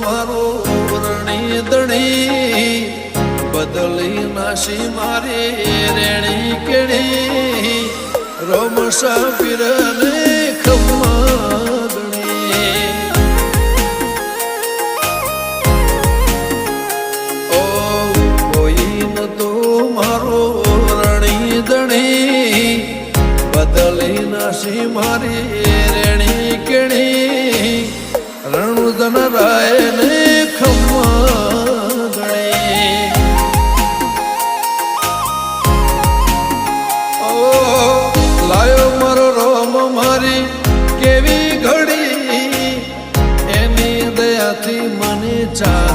મારો રણી દણી બદલી નાશી મારી રેણી કેણી રમસા પીરને ખમ્માગણી ઓ કોઈ ન તો મારો રણી દણી બદલી નાશી મારી રેણી કેણી રણુદન રાય ને ખમ્માગણી લાયો મારો રોમ મારી કેવી ઘડી એની દયાથી મને ચા